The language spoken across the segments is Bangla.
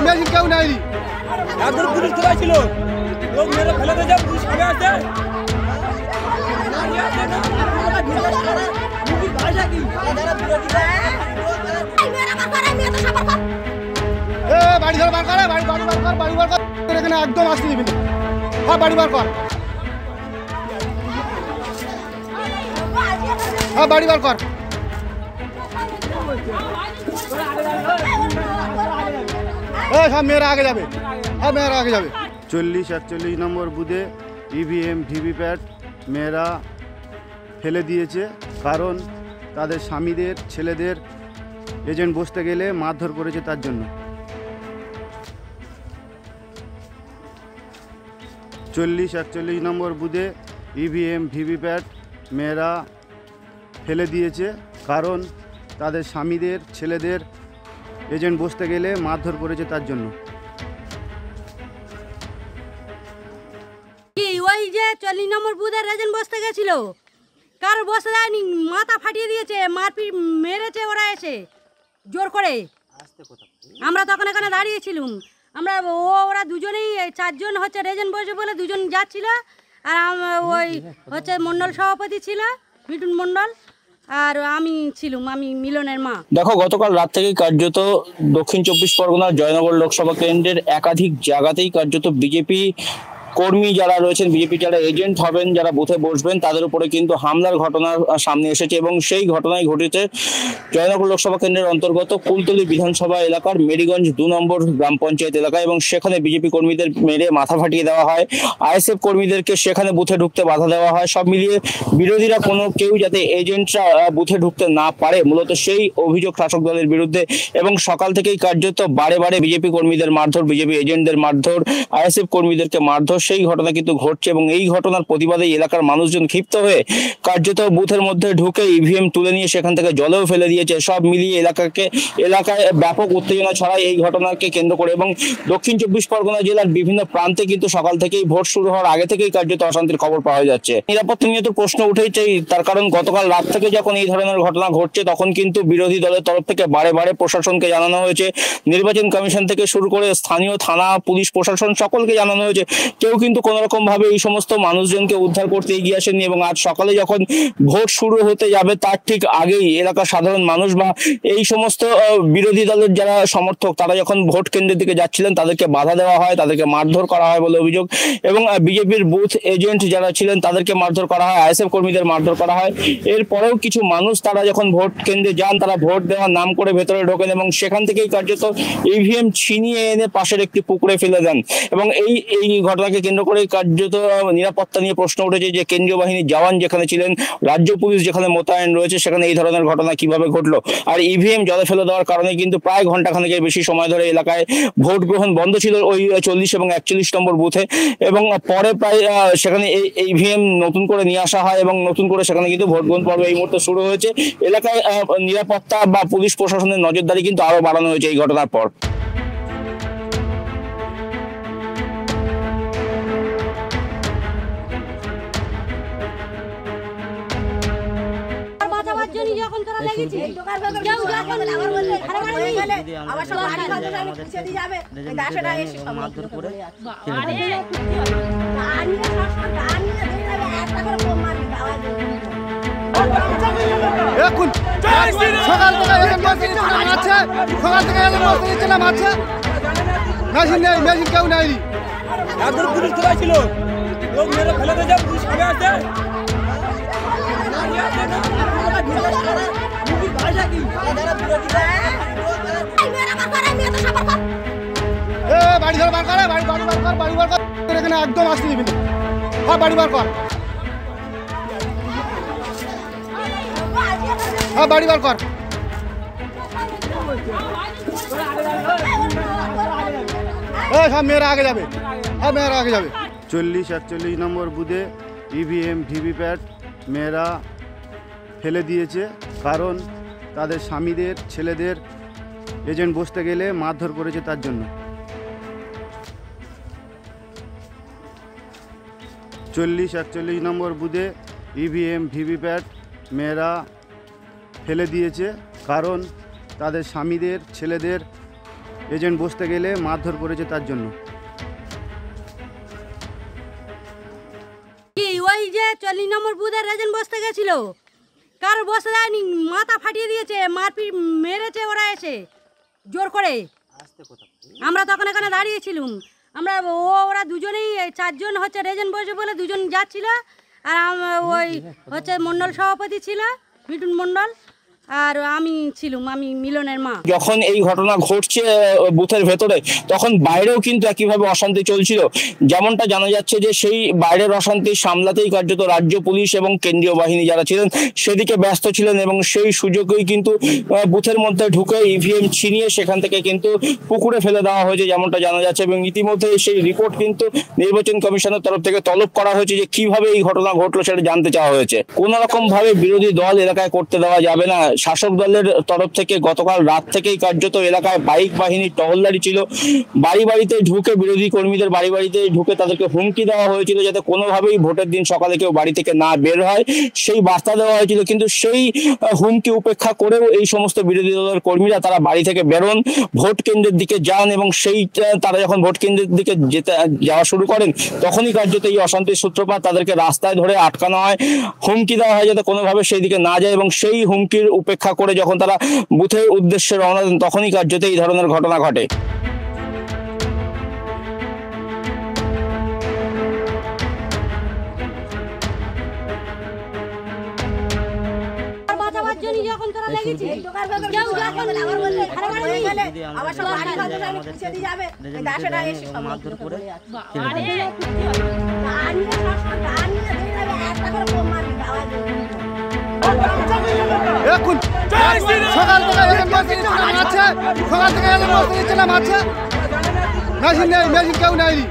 মেশিন কেউ নাই একজন পুলিশ কোথায় ছিল লোক মেরে ফেলে দিয়ে যা পুলিশ আগে আসছে বাড়ি ধর বার করে বাড়ি বার কর বাড়ি বার কর এখানে একদম আসতে দিবি না হ্যাঁ বাড়ি বার কর হ্যাঁ বাড়ি বার কর সব মেয়েরা আগে যাবে সব মেয়েরা আগে যাবে 40-41 নম্বর বুথে ইভিএম ভিভিপ্যাট মেয়েরা ফেলে দিয়েছে কারণ তাদের স্বামীদের ছেলেদের এজেন্ট বসতে গেলে মারধর করেছে তার জন্য 40-41 নম্বর বুথে ইভিএম ভিভিপ্যাট মেয়েরা ফেলে দিয়েছে কারণ তাদের স্বামীদের ছেলেদের এজেন্ট বসতে গেলে মারধর করেছে তার জন্য ওই যে 40 নম্বর বুথের এজেন্ট বসতে গেছিল কারো বসতে দেয়নি মাথা ফাটিয়ে দিয়েছে মারপিট মেরেছে ওরা এসে জোর করে আমরা তখন এখানে দাঁড়িয়েছিলাম আমরা ওরা দুজনেই 4 জন হচ্ছে এজেন্ট বসে বলে দুজন যাচ্ছিল আর ওই হচ্ছে মণ্ডল সভাপতি ছিল মিঠুন মণ্ডল আর আমি ছিলাম আমি মিলনের মা। দেখো গতকাল রাত থেকেই কার্যত দক্ষিণ 24 পরগনার জয়নগর লোকসভা কেন্দ্রের একাধিক জায়গাতেই কার্যত বিজেপি কর্মী যারা রয়েছেন বিজেপি যারা এজেন্ট হবেন যারা বুথে বসবেন তাদের উপরে কিন্তু হামলার ঘটনা সামনে এসেছে এবং সেই ঘটনায় ঘটেছে জয়নগর লোকসভা কেন্দ্রের অন্তর্গত কুলতলি বিধানসভা এলাকার মেরিগঞ্জ 2 নম্বর গ্রাম পঞ্চায়েত এলাকায় এবং সেখানে বিজেপি কর্মীদের মেরে মাথা ফাটিয়ে দেওয়া হয় আইএসএফ কর্মীদেরকে সেখানে বুথে ঢুকতে বাধা দেওয়া হয় সব মিলিয়ে বিরোধীরা কেউ যাতে এজেন্টরা বুথে ঢুকতে না পারে মূলত সেই অভিযোগ শাসক দলের বিরুদ্ধে এবং সকাল থেকেই কার্যত বারে বারে বিজেপি কর্মীদের মারধর বিজেপি এজেন্টদের মারধর আইএসএফ কর্মীদেরকে মারধর সেই ঘটনা কিন্তু ঘটছে এবং এই ঘটনার প্রতিবাদে এলাকার মানুষজন ক্ষিপ্ত হয়ে কার্যত বুথের মধ্যে ঢুকে ইভিএম তুলে নিয়ে সেখান থেকে জলেও ফেলে দিয়েছে সব মিলিয়ে এলাকায় ব্যাপক উত্তেজনা ছড়ায় এই ঘটনাকে কেন্দ্র করে এবং দক্ষিণ 24 পরগনা জেলার বিভিন্ন প্রান্তে কিন্তু সকাল থেকেই ভোট শুরু হওয়ার আগে থেকেই কার্যত অশান্তির খবর পাওয়া যাচ্ছে নিরাপত্তা নিয়ে তো প্রশ্ন উঠেছে তার কারণ গতকাল রাত থেকে যখন এই ধরনের ঘটনা ঘটছে তখন কিন্তু বিরোধী দলের তরফ থেকে বারে বারে প্রশাসনকে জানানো হয়েছে নির্বাচন কমিশন থেকে শুরু করে স্থানীয় থানা পুলিশ প্রশাসন সকলকে জানানো হয়েছে কেউ কিন্তু কোন রকম ভাবে এই সমস্ত মানুষজনকে উদ্ধার করতে এগিয়ে আসেননি এবং আজ সকালে যখন ভোট শুরু হতে যাবে তার ঠিক আগেই এলাকার সাধারণ মানুষ বা এই সমস্ত বিরোধী দলের যারা সমর্থক তারা যখন ভোট কেন্দ্রের দিকে যাচ্ছিলেন তাদেরকে বাধা দেওয়া হয় তাদেরকে মারধর করা হয় বলে অভিযোগ এবং বিজেপির বুথ এজেন্ট যারা ছিলেন তাদেরকে মারধর করা হয় আইএসএফ কর্মীদের মারধর করা হয় এরপরেও কিছু মানুষ তারা যখন ভোট কেন্দ্রে যান তারা ভোট দেওয়ার নাম করে ভেতরে ঢোকেন এবং সেখান থেকেই কার্যত ইভিএম ছিনিয়ে এনে পাশের একটি পুকুরে ফেলে দেন এবং এই ঘটনাকে কেন্দ্র করে কার্যত নিরাপত্তা নিয়ে প্রশ্ন উঠেছে যে কেন্দ্রীয় বাহিনীর জওয়ান যেখানে ছিলেন রাজ্য পুলিশ যেখানে মোতায়েন রয়েছে সেখানে এই ধরনের ঘটনা কিভাবে ঘটলো আর ইভিএম জলে ফেলে দেওয়ার কারণে কিন্তু প্রায় ঘন্টাখানেকের বেশি সময় ধরে এলাকায় ভোট গ্রহণ বন্ধ ছিল ওই 40 এবং 41 নম্বর বুথে এবং পরে প্রায় সেখানে এই ইভিএম নতুন করে নিয়ে আসা হয় এবং নতুন করে সেখানে কিন্তু ভোট গ্রহণ পর্ব এই মুহূর্তে শুরু হয়েছে এলাকায় নিরাপত্তা বা পুলিশ প্রশাসনের নজরদারি কিন্তু আরো বাড়ানো হয়েছে এই ঘটনার পর যখন তোরা লেগেছি কেউ যখন আমার বললে আমার সব বাড়ি ঘর আমি পিছে দিয়ে যাবে দাসেরা এসে মারধর করে আরে আনিয়ে দিয়ে যাবে একটা করে বোম মারবি আওয়াজ এখন সকাল থেকে এখানে বসে আছে সকাল থেকে এখানে বসে ছিলাম আছে মেশিন কেউ নাই একজন পুলিশ কোথায় ছিল লোক মেরে ফেলে দিয়ে যা পুলিশ আগে আসছে বাড়ি ধর বার করে বাড়ি বার কর এখানে একদম আসতে দিবি না হ্যাঁ বাড়ি বার কর হ্যাঁ বাড়ি বার কর সব মেয়েরা আগে যাবে সব মেয়েরা আগে যাবে 40-41 নম্বর বুথে ইভিএম ভিভিপ্যাট মেয়েরা ফেলে দিয়েছে, কারণ তাদের স্বামীদের ছেলেদের এজেন্ট বসতে গেলে মারধর করেছে তার জন্য। 40-41 নম্বর বুথে ইভিএম ভিভিপ্যাট মেয়েরা ফেলে দিয়েছে, কারণ তাদের স্বামীদের ছেলেদের এজেন্ট বসতে গেলে মারধর করেছে তার জন্য। কি ওই যে 40 নম্বর বুথের এজেন্ট বসতে গেছিল, কারো বসতে দেয়নি, মাথা ফাটিয়ে দিয়েছে, মারপিট মেরেছে ওরা এসে জোর করে। আমরা তখন এখানে দাঁড়িয়েছিলাম, ওরা দুজনেই 4 জন হচ্ছে রেজেন্ট বসে বলে 2 জন যাচ্ছিল, আর ওই হচ্ছে মণ্ডল সভাপতি ছিল মিঠুন মণ্ডল, আর আমি ছিলাম, আমি মিলনের মা। যখন এই ঘটনা ঘটছে বুথের ভেতরে, তখন বাইরেও কিন্তু একইভাবে অশান্তি চলছিল। যেমনটা জানা যাচ্ছে যে সেই বাইরের অশান্তি সামলাতেই কার্যত রাজ্য পুলিশ এবং কেন্দ্রীয় বাহিনী যারা ছিলেন সেদিকে ব্যস্ত ছিলেন, এবং সেই সুযোগেই কিন্তু বুথের মধ্যে ঢুকে ইভিএম ছিনিয়ে সেখান থেকে কিন্তু পুকুরে ফেলে দেওয়া হয়েছে, যেমনটা জানা যাচ্ছে। এবং ইতিমধ্যে সেই রিপোর্ট কিন্তু নির্বাচন কমিশনের তরফ থেকে তলব করা হয়েছে, যে কিভাবে এই ঘটনা ঘটলো সেটা জানতে চাওয়া হয়েছে। কোন রকম ভাবে বিরোধী দল এলাকায় করতে দেওয়া যাবে না। শাসক দলের তরফ থেকে গতকাল রাত থেকেই কার্যত এলাকায় বাইক বাহিনীর টহলদারি ছিল। বাড়ি বাড়িতে ঢুকে বিরোধী কর্মীদের বাড়ি বাড়িতে ঢুকে তাদেরকে হুমকি দেওয়া হয়েছিল যাতে কোনোভাবেই ভোটের দিন সকালে কেউ বাড়ি থেকে না বের হয়, সেই বার্তা দেওয়া হয়েছিল। কিন্তু সেই হুমকি উপেক্ষা করেও এই সমস্ত বিরোধী দলের কর্মীরা তারা বাড়ি থেকে বেরোন, ভোট কেন্দ্রের দিকে যান, এবং সেই তারা যখন ভোট কেন্দ্রের দিকে যাওয়া শুরু করেন তখনই কার্যত এই অশান্তির সূত্রপাত। তাদেরকে রাস্তায় ধরে আটকানো হয়, হুমকি দেওয়া হয় যাতে কোনোভাবে সেই দিকে না যায়, এবং সেই হুমকির উপেক্ষা করে যখন তারা বুথের উদ্দেশ্যে রওনা দেন তখনই কার্যত এই ধরনের ঘটনা ঘটে। যখন তোরা লেগেছিস কেউ যখন আমার বললে খারাপ হয়ে গেলে আমার সব বাড়ি ভাঙতে যাবে, পিছে দিয়ে যাবে, দাসেরা এসে মারধর করে আরে আনিয়ে সব আনিয়ে দিয়ে যাবে, একটা করে বোম মারবি আওয়াজ এখন সকাল থেকে এজেন্ট বসতে দিচ্ছে না মারছে, সকাল থেকে এজেন্ট বসতে দিচ্ছে না মারছে, মেশিন নেই, মেশিন কেউ নেয়নি।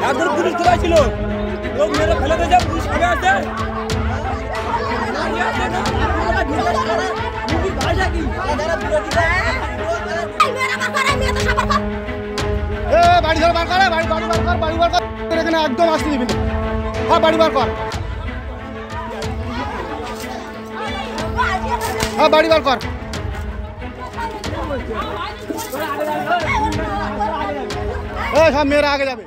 একজন পুলিশ কোথায় ছিল? লোক মেরে ফেলে দিয়েছে, পুলিশ কবে আসছে? বাড়ি ধরে বার করে, বাড়ি বার কর, বাড়ি বার কর, এখানে একদম আসতে দিবি না। হ্যাঁ বাড়ি বার কর, হ্যাঁ বাড়ি বার কর। সব মেয়েরা আগে যাবে।